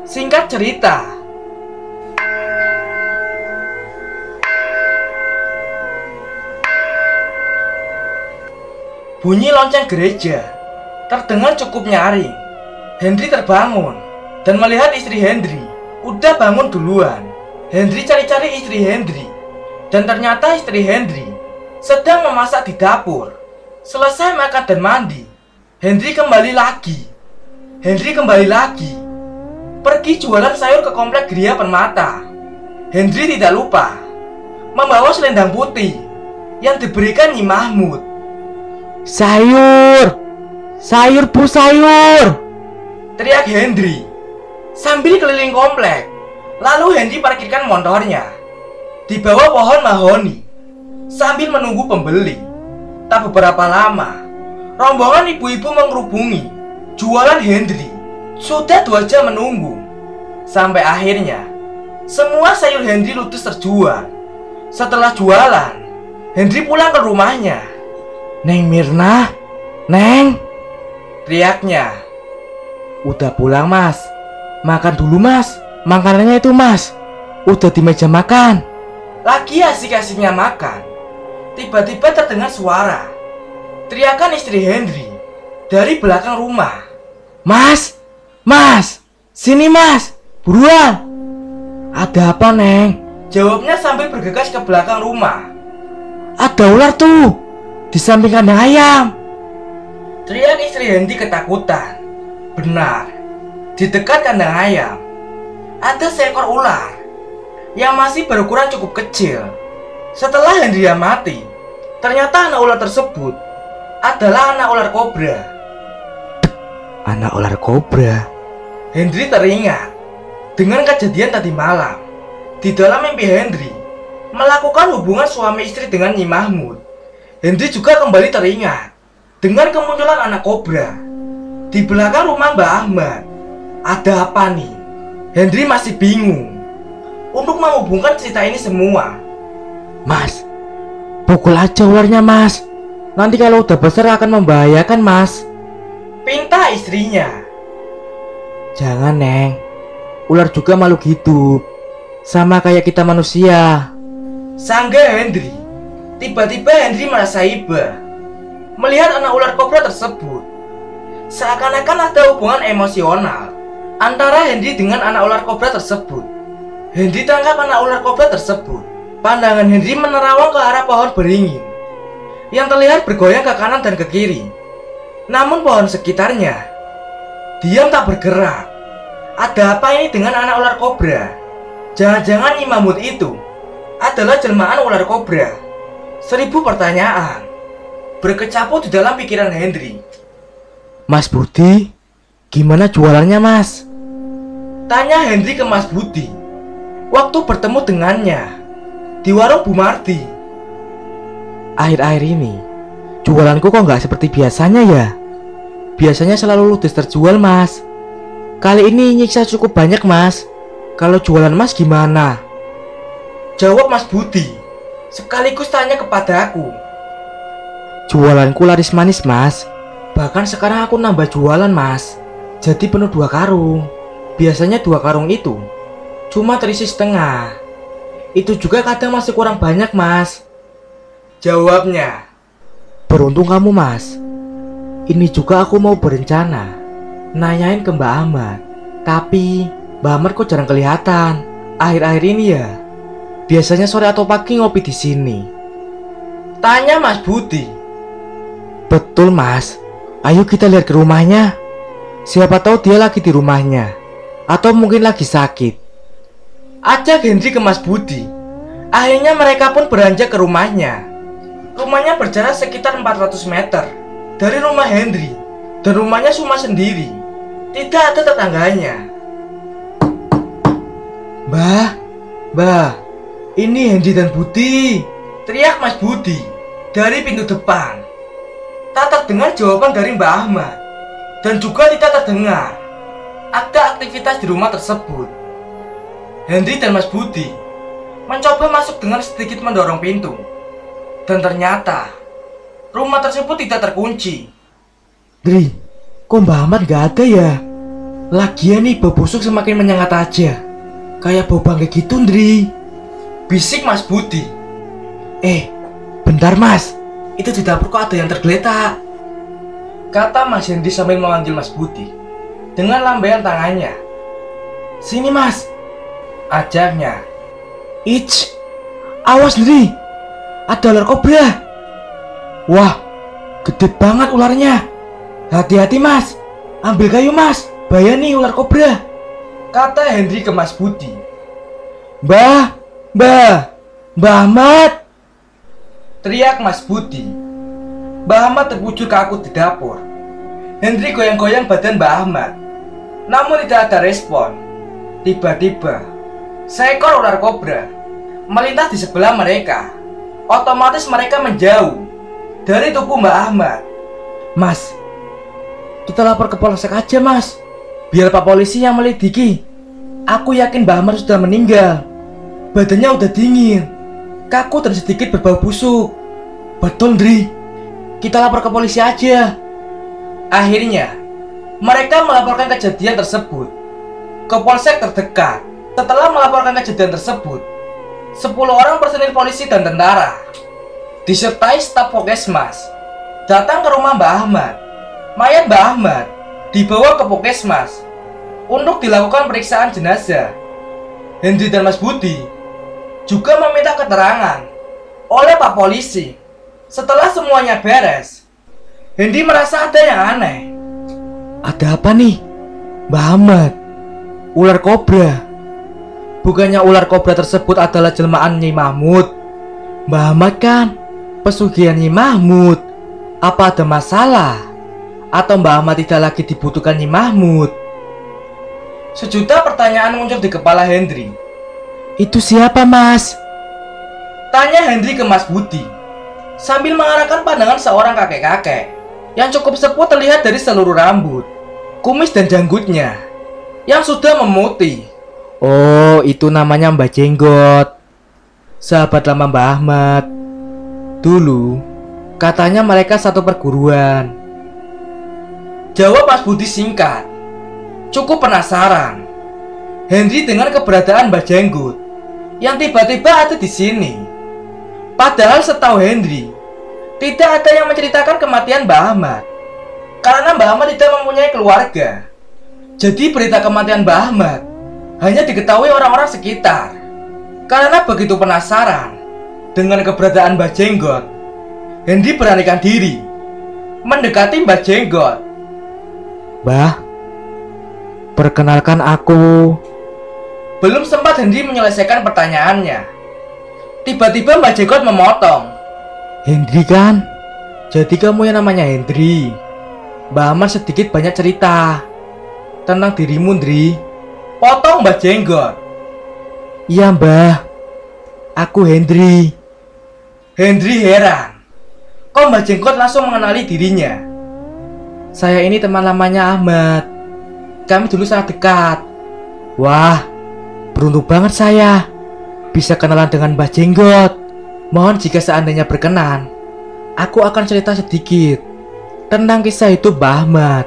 Singkat cerita, bunyi lonceng gereja terdengar cukup nyaring. Henry terbangun dan melihat istri Henry udah bangun duluan. Henry cari-cari istri Henry dan ternyata istri Henry sedang memasak di dapur. Selesai makan dan mandi, Henry kembali lagi pergi jualan sayur ke komplek Gria Permata. Henry tidak lupa membawa selendang putih yang diberikan Nyi Mahmud. Sayur bu, sayur! Teriak Henry sambil keliling komplek. Lalu Henry parkirkan motornya di bawah pohon mahoni sambil menunggu pembeli. Tak beberapa lama, rombongan ibu-ibu mengerubungi jualan Henry. Sudah 2 jam menunggu. Sampai akhirnya semua sayur Henry ludes terjual. Setelah jualan, Henry pulang ke rumahnya. Neng Mirna, Neng, teriaknya. Udah pulang mas, makan dulu mas. Makanannya itu mas, udah di meja makan. Lagi asik-asiknya makan, tiba-tiba terdengar suara teriakan istri Henry dari belakang rumah. Mas, sini mas, buruan. Ada apa Neng? Jawabnya sambil bergegas ke belakang rumah. Ada ular tuh, Di samping kandang ayam. Teriak istri Hendri ketakutan. Benar, di dekat kandang ayam ada seekor ular yang masih berukuran cukup kecil. Setelah Hendria mati, ternyata anak ular tersebut adalah anak ular kobra. Anak ular kobra. Hendri teringat dengan kejadian tadi malam. Di dalam mimpi Hendri melakukan hubungan suami istri dengan Nyi Mahmud. Hendri juga kembali teringat dengan kemunculan anak kobra di belakang rumah Mbah Ahmad. Ada apa nih? Hendri masih bingung untuk menghubungkan cerita ini semua. Mas, pukul aja ularnya mas. Nanti kalau udah besar akan membahayakan mas. Pinta istrinya. Jangan Neng, ular juga makhluk hidup, sama kayak kita manusia. Sanggah Hendri. Tiba-tiba Hendri merasa iba melihat anak ular kobra tersebut. Seakan-akan ada hubungan emosional antara Hendri dengan anak ular kobra tersebut. Hendri tangkap anak ular kobra tersebut. Pandangan Hendri menerawang ke arah pohon beringin yang terlihat bergoyang ke kanan dan ke kiri. Namun pohon sekitarnya diam tak bergerak. Ada apa ini dengan anak ular kobra? Jangan-jangan Nyi Mahmud itu adalah jelmaan ular kobra? 1000 pertanyaan berkecamuk di dalam pikiran Hendri. Mas Budi, gimana jualannya mas? Tanya Hendri ke Mas Budi waktu bertemu dengannya di warung Bu Marti. Akhir-akhir ini jualanku kok nggak seperti biasanya ya? Biasanya selalu ludes terjual mas. Kali ini nyiksa cukup banyak mas. Kalau jualan mas gimana? Jawab Mas Budi sekaligus tanya kepadaku. Jualanku laris manis mas. Bahkan sekarang aku nambah jualan mas. Jadi penuh 2 karung. Biasanya 2 karung itu cuma terisi setengah. Itu juga kadang masih kurang banyak mas. Jawabnya. Beruntung kamu mas. Ini juga aku mau berencana nanyain ke Mbak Ahmad. Tapi Mbak Ahmad kok jarang kelihatan akhir-akhir ini ya. Biasanya sore atau pagi ngopi di sini. Tanya Mas Budi. Betul mas. Ayo kita lihat ke rumahnya. Siapa tahu dia lagi di rumahnya, atau mungkin lagi sakit. Ajak Hendri ke Mas Budi. Akhirnya mereka pun beranjak ke rumahnya. Rumahnya berjarak sekitar 400 meter dari rumah Hendri. Dan rumahnya cuma sendiri. Tidak ada tetangganya. Mbah, ini Hendri dan Budi, teriak Mas Budi dari pintu depan. Tak terdengar jawaban dari Mbah Ahmad. Dan juga tidak terdengar ada aktivitas di rumah tersebut. Hendri dan Mas Budi mencoba masuk dengan sedikit mendorong pintu. Dan ternyata rumah tersebut tidak terkunci. Dri, kok Mbah Ahmad gak ada ya? Lagian nih bau busuk semakin menyengat aja. Kayak bau bangke gitu Dri. Bisik Mas Budi. Bentar mas. Itu di dapur kok ada yang tergeletak, kata Mas Hendri sambil memanggil Mas Budi dengan lambaian tangannya. Sini mas, ajaknya. Ich, awas Dri, ada ular kobra. Wah, gede banget ularnya. Hati-hati mas, ambil kayu mas, bahaya nih ular kobra, kata Hendri ke Mas Budi. Mbah Ahmad, teriak Mas Budi. Mbah Ahmad terbujur kaku di dapur. Hendri goyang-goyang badan Mbah Ahmad, namun tidak ada respon. Tiba-tiba seekor ular kobra melintas di sebelah mereka. Otomatis mereka menjauh dari tubuh Mbah Ahmad. Mas, kita lapor ke polsek aja mas, biar Pak Polisi yang melidiki. Aku yakin Mbah Ahmad sudah meninggal. Badannya udah dingin, kaku dan sedikit berbau busuk. Betul Dri, kita lapor ke polisi aja. Akhirnya mereka melaporkan kejadian tersebut ke polsek terdekat. Setelah melaporkan kejadian tersebut, 10 orang personil polisi dan tentara disertai staf Puskesmas datang ke rumah Mbah Ahmad. Mayat Mbah Ahmad dibawa ke Puskesmas untuk dilakukan periksaan jenazah. Hendri dan Mas Budi juga meminta keterangan oleh Pak Polisi Setelah semuanya beres, Hendy merasa ada yang aneh. Ada apa nih, Mbah Ahmad? Ular kobra. Bukannya ular kobra tersebut adalah jelmaan Nyi Mahmud? Mbah Ahmad kan pesugihan Nyi Mahmud. Apa ada masalah? Atau Mbah Ahmad tidak lagi dibutuhkan Nyi Mahmud? Sejuta pertanyaan muncul di kepala Hendry. Itu siapa, Mas? Tanya Hendry ke Mas Budi sambil mengarahkan pandangan seorang kakek-kakek yang cukup sepuh terlihat dari seluruh rambut, kumis dan janggutnya yang sudah memutih. Oh, itu namanya Mbah Jenggot, sahabat lama Mbah Ahmad. Dulu katanya mereka satu perguruan. Jawab Mas Budi singkat. Cukup penasaran Hendry dengan keberadaan Mbah Jenggot yang tiba-tiba ada di sini. Padahal setahu Hendry, tidak ada yang menceritakan kematian Mbah Ahmad karena Mbah Ahmad tidak mempunyai keluarga. Jadi berita kematian Mbah Ahmad hanya diketahui orang-orang sekitar. Karena begitu penasaran dengan keberadaan Mbah Jenggot, Hendry beranikan diri mendekati Mbah Jenggot. Mbah, perkenalkan aku. Belum sempat Hendry menyelesaikan pertanyaannya, tiba-tiba Mbah Jenggot memotong. Hendry kan? Jadi kamu yang namanya Hendry. Mbah Ahmad sedikit banyak cerita tentang dirimu, Hendry. Potong Mbah Jenggot. Iya, Mbah. Aku Hendry. Hendry heran. Kok Mbah Jenggot langsung mengenali dirinya? Saya ini teman lamanya Ahmad. Kami dulu sangat dekat. Wah, beruntung banget saya bisa kenalan dengan Mbah Jenggot. Mohon jika seandainya berkenan, aku akan cerita sedikit tentang kisah hidup Mbah Ahmad.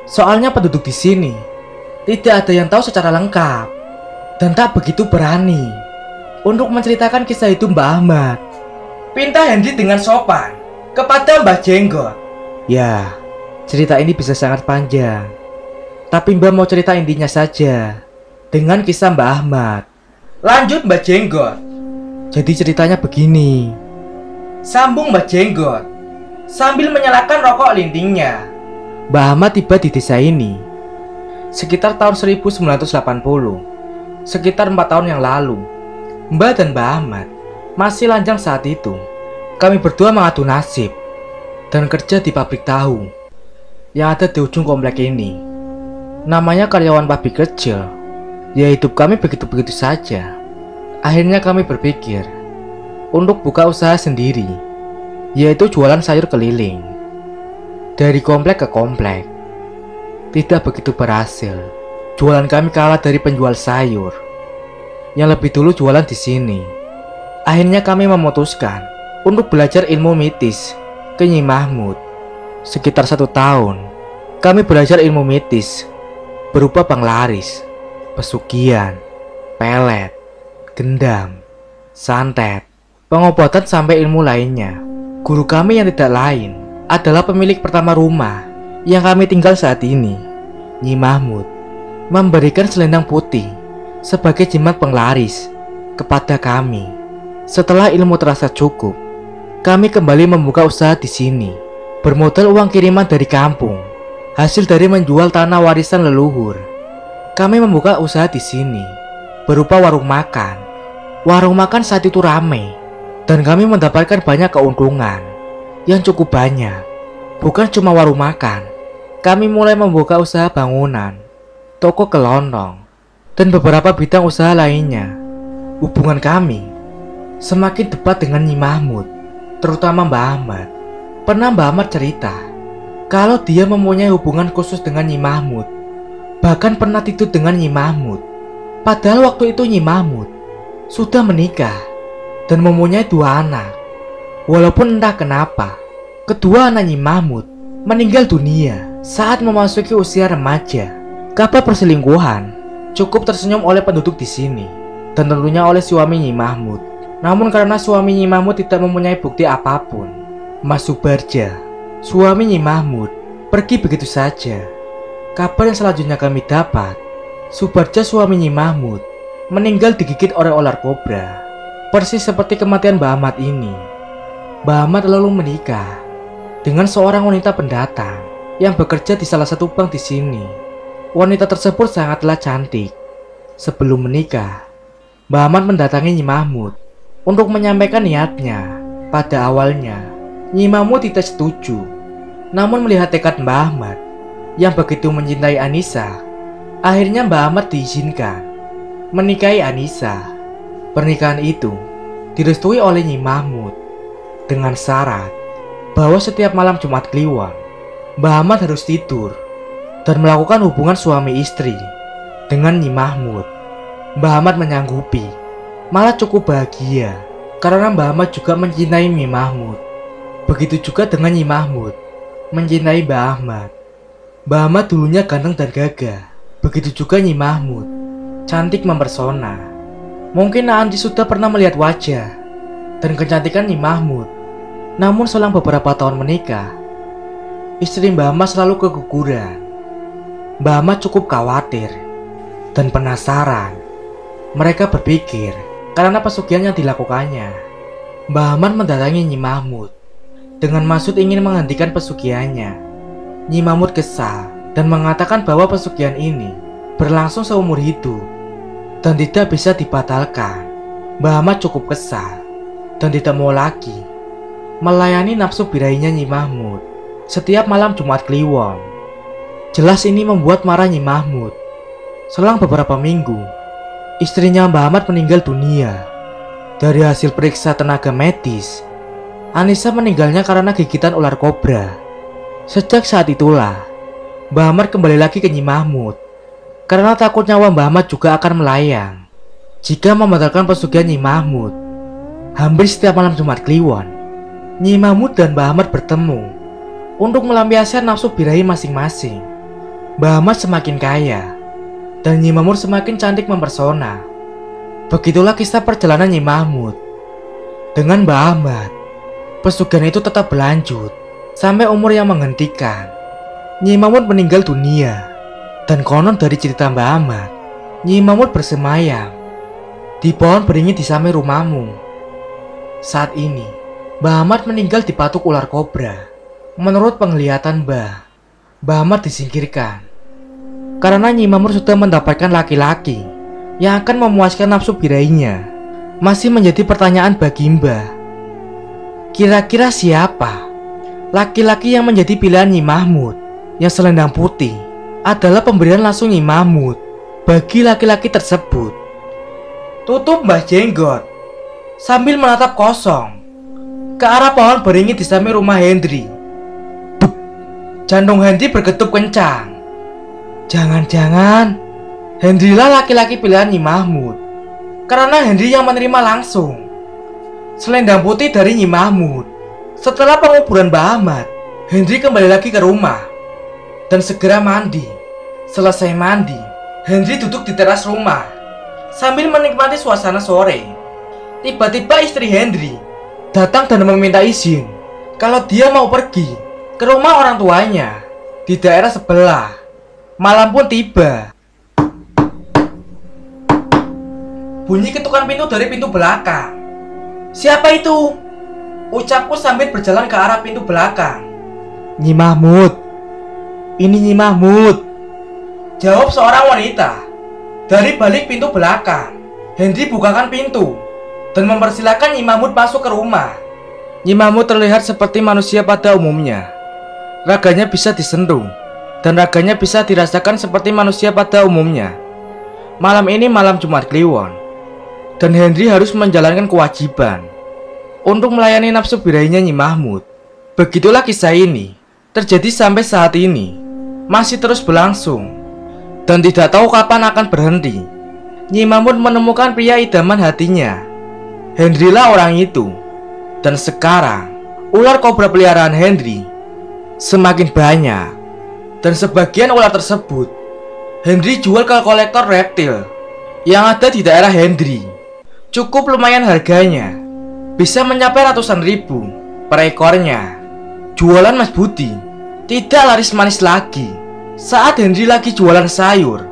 Soalnya penduduk di sini tidak ada yang tahu secara lengkap dan tak begitu berani untuk menceritakan kisah hidup Mbah Ahmad. Pinta Hendry dengan sopan kepada Mbah Jenggot. Ya, cerita ini bisa sangat panjang, tapi Mbah mau cerita intinya saja dengan kisah Mbah Ahmad. Lanjut Mbah Jenggot. Jadi ceritanya begini, sambung Mbah Jenggot sambil menyalakan rokok lintingnya. Mbah Ahmad tiba di desa ini sekitar tahun 1980, sekitar 4 tahun yang lalu. Mbah dan Mbah Ahmad masih lajang saat itu. Kami berdua mengadu nasib dan kerja di pabrik tahu yang ada di ujung komplek ini. Namanya karyawan pabrik kecil. Ya, hidup kami begitu-begitu saja. Akhirnya kami berpikir untuk buka usaha sendiri, yaitu jualan sayur keliling dari komplek ke komplek. Tidak begitu berhasil. Jualan kami kalah dari penjual sayur yang lebih dulu jualan di sini. Akhirnya kami memutuskan untuk belajar ilmu mitis ke Nyi Mahmud. Sekitar 1 tahun kami belajar ilmu mitis berupa penglaris, pesugihan, pelet, gendam, santet, pengobatan sampai ilmu lainnya. Guru kami yang tidak lain adalah pemilik pertama rumah yang kami tinggal saat ini. Nyi Mahmud memberikan selendang putih sebagai jimat penglaris kepada kami. Setelah ilmu terasa cukup, kami kembali membuka usaha di sini bermodal uang kiriman dari kampung, hasil dari menjual tanah warisan leluhur. Kami membuka usaha di sini berupa warung makan. Warung makan saat itu ramai dan kami mendapatkan banyak keuntungan yang cukup banyak. Bukan cuma warung makan, kami mulai membuka usaha bangunan, toko kelontong, dan beberapa bidang usaha lainnya. Hubungan kami semakin dekat dengan Nyi Mahmud, terutama Mbah Ahmad. Pernah Mbah Ahmad cerita kalau dia mempunyai hubungan khusus dengan Nyi Mahmud, bahkan pernah tidur dengan Nyi Mahmud. Padahal waktu itu Nyi Mahmud sudah menikah dan mempunyai 2 anak. Walaupun entah kenapa, kedua anak Nyi Mahmud meninggal dunia saat memasuki usia remaja. Kabar perselingkuhan cukup tersenyum oleh penduduk di sini dan tentunya oleh suami Nyi Mahmud. Namun karena suami Nyi Mahmud tidak mempunyai bukti apapun, Mas Subarja, suami Nyi Mahmud, pergi begitu saja. Kabar yang selanjutnya kami dapat, Subarja suami Nyi Mahmud meninggal digigit oleh ular kobra, persis seperti kematian Mbah Ahmad ini. Mbah Ahmad lalu menikah dengan seorang wanita pendatang yang bekerja di salah satu bank di sini. Wanita tersebut sangatlah cantik. Sebelum menikah, Mbah Ahmad mendatangi Nyi Mahmud untuk menyampaikan niatnya. Pada awalnya, Nyi Mahmud tidak setuju. Namun melihat tekad Mbah Ahmad yang begitu mencintai Anissa, akhirnya Mbah Ahmad diizinkan menikahi Anissa. Pernikahan itu direstui oleh Nyi Mahmud dengan syarat bahwa setiap malam Jumat Kliwon, Mbah Ahmad harus tidur dan melakukan hubungan suami istri dengan Nyi Mahmud. Mbah Ahmad menyanggupi, malah cukup bahagia karena Mbah Ahmad juga mencintai Nyi Mahmud. Begitu juga dengan Nyi Mahmud mencintai Mbah Ahmad. Mbah Ahmad dulunya ganteng dan gagah. Begitu juga Nyi Mahmud, cantik mempesona. Mungkin Nanti sudah pernah melihat wajah dan kecantikan Nyi Mahmud. Namun selang beberapa tahun menikah, istri Mbah Ahmad selalu keguguran. Mbah Ahmad cukup khawatir dan penasaran. Mereka berpikir karena pesugihan yang dilakukannya. Mbah Ahmad mendatangi Nyi Mahmud dengan maksud ingin menghentikan pesugihannya. Nyi Mahmud kesal dan mengatakan bahwa pesugihan ini berlangsung seumur hidup dan tidak bisa dibatalkan. Mbah Ahmad cukup kesal dan tidak mau lagi melayani nafsu birahinya Nyi Mahmud setiap malam Jumat Kliwon. Jelas ini membuat marah Nyi Mahmud. Selang beberapa minggu, istrinya Mbah Ahmad meninggal dunia. Dari hasil periksa tenaga medis, Anissa meninggalnya karena gigitan ular kobra. Sejak saat itulah, Mbah Ahmad kembali lagi ke Nyi Mahmud karena takut nyawa Mbah Ahmad juga akan melayang jika membatalkan pesugihan Nyi Mahmud. Hampir setiap malam Jumat Kliwon, Nyi Mahmud dan Mbah Ahmad bertemu untuk melampiaskan nafsu birahi masing-masing. Mbah Ahmad semakin kaya dan Nyi Mahmud semakin cantik mempesona. Begitulah kisah perjalanan Nyi Mahmud dengan Mbah Ahmad. Pesugihan itu tetap berlanjut sampai umur yang menghentikan. Nyi Mahmud meninggal dunia, dan konon dari cerita Mbah Ahmad, Nyi Mahmud bersemayam di pohon beringin di samping rumahmu. Saat ini, Mbah Ahmad meninggal di patuk ular kobra. Menurut penglihatan Mbah Ahmad disingkirkan karena Nyi Mahmud sudah mendapatkan laki-laki yang akan memuaskan nafsu birahinya. Masih menjadi pertanyaan bagi Mbah, kira-kira siapa laki-laki yang menjadi pilihan Nyi Mahmud? Yang selendang putih adalah pemberian langsung Nyi Mahmud bagi laki-laki tersebut. Tutup Mbah Jenggot sambil menatap kosong ke arah pohon beringin di samping rumah Hendri. Jantung Hendri bergetup kencang. Jangan-jangan Hendri lah laki-laki pilihan Nyi Mahmud, karena Hendri yang menerima langsung selendang putih dari Nyi Mahmud. Setelah penguburan Mbah Ahmad, Hendri kembali lagi ke rumah dan segera mandi. Selesai mandi, Hendri duduk di teras rumah sambil menikmati suasana sore. Tiba-tiba istri Hendri datang dan meminta izin kalau dia mau pergi ke rumah orang tuanya di daerah sebelah. Malam pun tiba. Bunyi ketukan pintu dari pintu belakang. Siapa itu? Ucapku sambil berjalan ke arah pintu belakang. Nyi Mahmud. Ini Nyi Mahmud, jawab seorang wanita dari balik pintu belakang. Hendri bukakan pintu dan mempersilahkan Nyi Mahmud masuk ke rumah. Nyi Mahmud terlihat seperti manusia pada umumnya. Raganya bisa disentuh dan raganya bisa dirasakan seperti manusia pada umumnya. Malam ini malam Jumat Kliwon, dan Hendri harus menjalankan kewajiban untuk melayani nafsu birahinya Nyi Mahmud. Begitulah kisah ini terjadi sampai saat ini, masih terus berlangsung dan tidak tahu kapan akan berhenti. Nyi Mahmud menemukan pria idaman hatinya. Hendri lah orang itu. Dan sekarang ular kobra peliharaan Hendri semakin banyak, dan sebagian ular tersebut Hendri jual ke kolektor reptil yang ada di daerah Hendri. Cukup lumayan harganya, bisa mencapai ratusan ribu per ekornya. Jualan Mas Budi tidak laris manis lagi. Saat Hendri lagi jualan sayur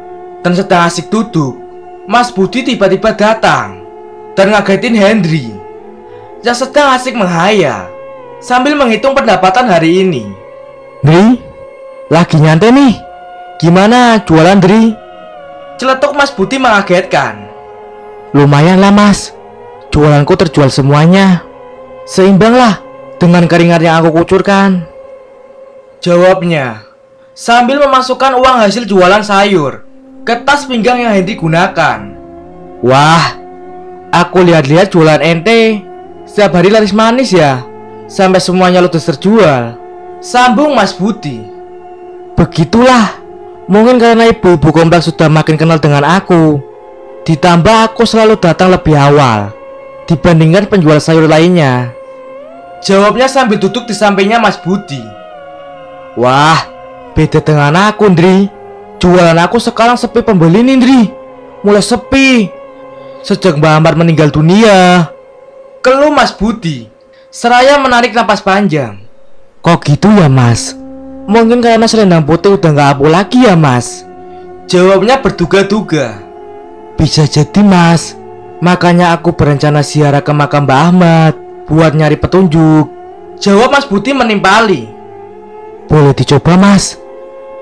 dan sedang asik duduk, Mas Budi tiba-tiba datang dan ngagetin Hendri yang sedang asik menghayal sambil menghitung pendapatan hari ini. Dri, lagi nyantai nih. Gimana jualan, Dri? Celetuk Mas Budi mengagetkan. Lumayan lah, Mas. Jualanku terjual semuanya. Seimbang lah dengan keringat yang aku kucurkan, jawabnya, sambil memasukkan uang hasil jualan sayur ke tas pinggang yang Henry gunakan. Wah, aku lihat-lihat jualan ente setiap hari laris manis ya. Sampai semuanya ludes terjual, sambung Mas Budi. Begitulah. Mungkin karena ibu-ibu komplek sudah makin kenal dengan aku. Ditambah aku selalu datang lebih awal dibandingkan penjual sayur lainnya, jawabnya sambil duduk di sampingnya Mas Budi. Wah, beda dengan aku, Ndri. Jualan aku sekarang sepi pembeli nih, Ndri. Mulai sepi sejak Mbak Amar meninggal dunia, keluh Mas Budi seraya menarik napas panjang. Kok gitu ya, Mas? Mungkin karena selendang putih udah gak ampuh lagi ya, Mas? Jawabnya berduga-duga. Bisa jadi, Mas. Makanya aku berencana ziarah ke makam Mbak Ahmad buat nyari petunjuk, jawab Mas Budi menimpali. Boleh dicoba, Mas.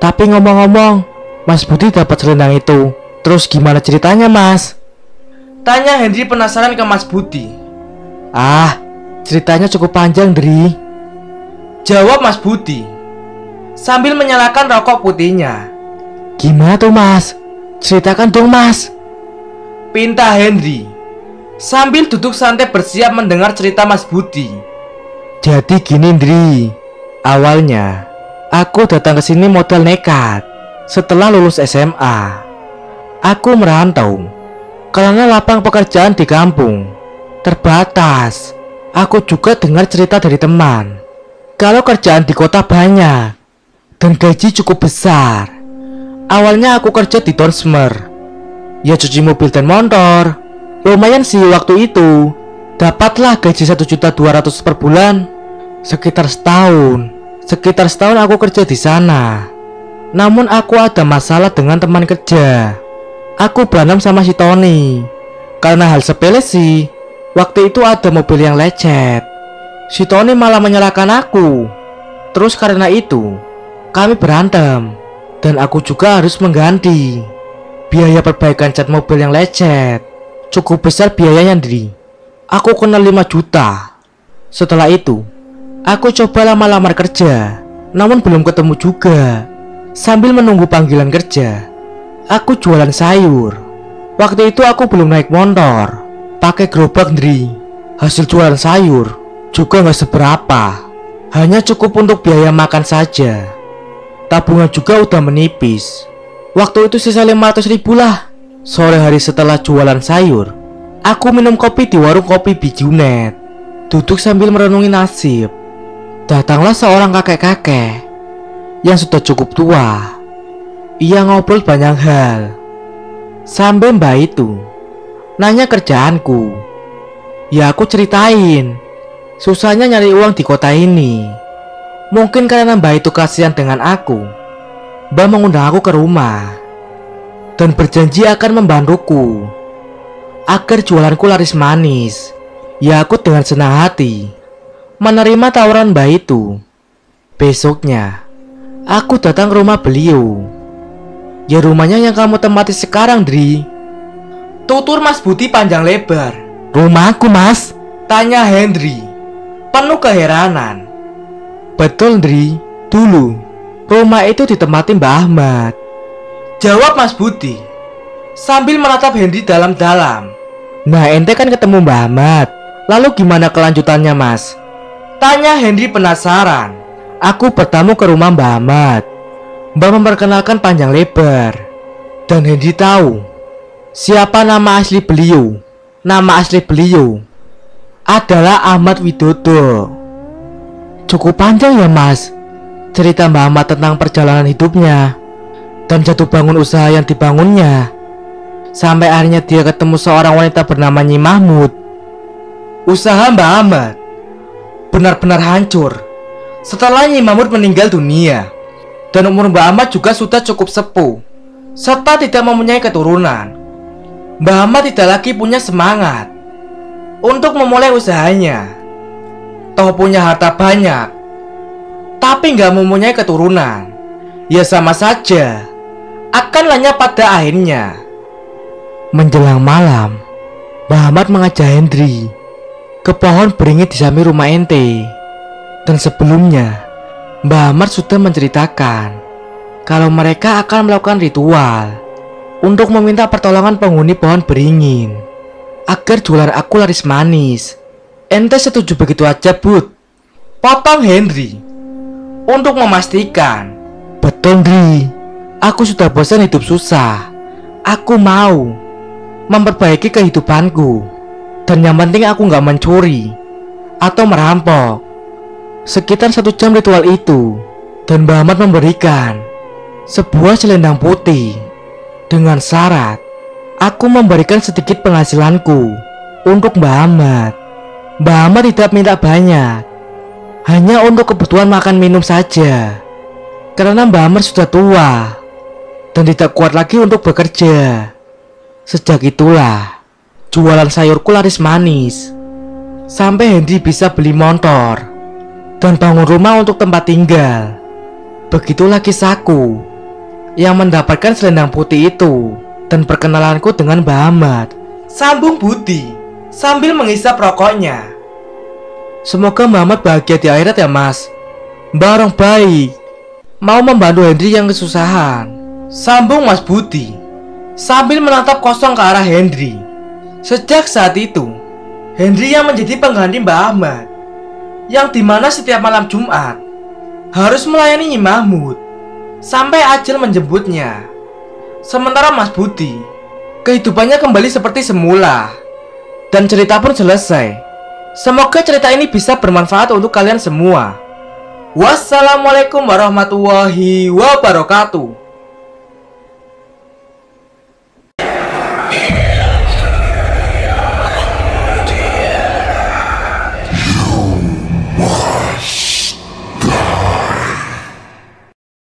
Tapi ngomong-ngomong, Mas Budi dapat selendang itu terus gimana ceritanya, Mas? Tanya Henry penasaran ke Mas Budi. Ah, ceritanya cukup panjang, Dri, jawab Mas Budi sambil menyalakan rokok putihnya. Gimana tuh, Mas? Ceritakan dong, Mas, pinta Henry sambil duduk santai bersiap mendengar cerita Mas Budi. Jadi gini, Dri. Awalnya aku datang ke sini modal nekat. Setelah lulus SMA, aku merantau karena lapang pekerjaan di kampung terbatas. Aku juga dengar cerita dari teman kalau kerjaan di kota banyak dan gaji cukup besar. Awalnya aku kerja di Donsmer, ya cuci mobil dan motor. Lumayan sih waktu itu. Dapatlah gaji 1.200.000 per bulan. Sekitar setahun aku kerja di sana. Namun aku ada masalah dengan teman kerja. Aku berantem sama si Tony karena hal sepele sih. Waktu itu ada mobil yang lecet. Si Tony malah menyalahkan aku. Terus karena itu kami berantem, dan aku juga harus mengganti. Biaya perbaikan cat mobil yang lecet cukup besar biayanya, Dri. Aku kena 5 juta. Setelah itu aku coba lamar kerja, namun belum ketemu juga. Sambil menunggu panggilan kerja, aku jualan sayur. Waktu itu aku belum naik motor, pakai gerobak, Dri. Hasil jualan sayur juga gak seberapa, hanya cukup untuk biaya makan saja. Tabungan juga udah menipis. Waktu itu sisa 500.000 lah. Sore hari setelah jualan sayur, aku minum kopi di warung kopi Bijunet, duduk sambil merenungi nasib. Datanglah seorang kakek-kakek yang sudah cukup tua. Ia ngobrol banyak hal. Sampai mbak itu nanya kerjaanku. Ya aku ceritain susahnya nyari uang di kota ini. Mungkin karena mbak itu kasihan dengan aku, mbak mengundang aku ke rumah dan berjanji akan membantuku agar jualanku laris manis. Ya aku dengan senang hati menerima tawaran mbak itu. Besoknya aku datang ke rumah beliau. Ya rumahnya yang kamu tempati sekarang, Dri, tutur Mas Budi panjang lebar. Rumahku, Mas? Tanya Henry penuh keheranan. Betul, Dri. Dulu rumah itu ditempati Mbak Ahmad, jawab Mas Budi sambil menatap Henry dalam-dalam. Nah, ente kan ketemu Mbak Ahmad. Lalu gimana kelanjutannya, Mas? Tanya Henry penasaran. Aku bertamu ke rumah Mbak Ahmad. Mbak memperkenalkan panjang lebar, dan Henry tahu siapa nama asli beliau. Nama asli beliau adalah Ahmad Widodo. Cukup panjang ya, Mas, cerita Mbak Ahmad tentang perjalanan hidupnya dan jatuh bangun usaha yang dibangunnya. Sampai akhirnya dia ketemu seorang wanita bernama Nyi Mahmud. Usaha Mbak Ahmad benar-benar hancur setelah Nyi Mahmud meninggal dunia. Dan umur Mbak Ahmad juga sudah cukup sepuh serta tidak mempunyai keturunan. Mbak Ahmad tidak lagi punya semangat untuk memulai usahanya. toh punya harta banyak, tapi nggak mempunyai keturunan, ya sama saja akan lenyap pada akhirnya. Menjelang malam, Mbah Ahmad mengajak Hendri ke pohon beringin di samping rumah ente. Dan sebelumnya, Mbah Ahmad sudah menceritakan kalau mereka akan melakukan ritual untuk meminta pertolongan penghuni pohon beringin agar jualan aku laris manis. Ente setuju begitu aja, Bud? Potong Henry untuk memastikan. Betul, Dri. Aku sudah bosan hidup susah. Aku mau memperbaiki kehidupanku. Dan yang penting aku gak mencuri atau merampok. Sekitar 1 jam ritual itu, dan Mbah Ahmad memberikan sebuah selendang putih dengan syarat aku memberikan sedikit penghasilanku untuk Mbah Ahmad. Mbah Ahmad tidak minta banyak, hanya untuk kebutuhan makan minum saja. Karena Mbah Ahmad sudah tua dan tidak kuat lagi untuk bekerja. Sejak itulah jualan sayurku laris manis, sampai Hendy bisa beli motor dan bangun rumah untuk tempat tinggal. Begitulah kisahku yang mendapatkan selendang putih itu dan perkenalanku dengan Mbah Ahmad. Sambung Budi sambil menghisap rokoknya. Semoga Mbah Ahmad bahagia di akhirat ya, Mas. Mbah orang baik, mau membantu Henry yang kesusahan. Sambung Mas Budi sambil menatap kosong ke arah Henry. Sejak saat itu, Henry yang menjadi pengganti Mbah Ahmad, yang dimana setiap malam Jumat harus melayani Nyi Mahmud sampai ajal menjemputnya. Sementara Mas Budi, kehidupannya kembali seperti semula dan cerita pun selesai. Semoga cerita ini bisa bermanfaat untuk kalian semua. Wassalamualaikum warahmatullahi wabarakatuh.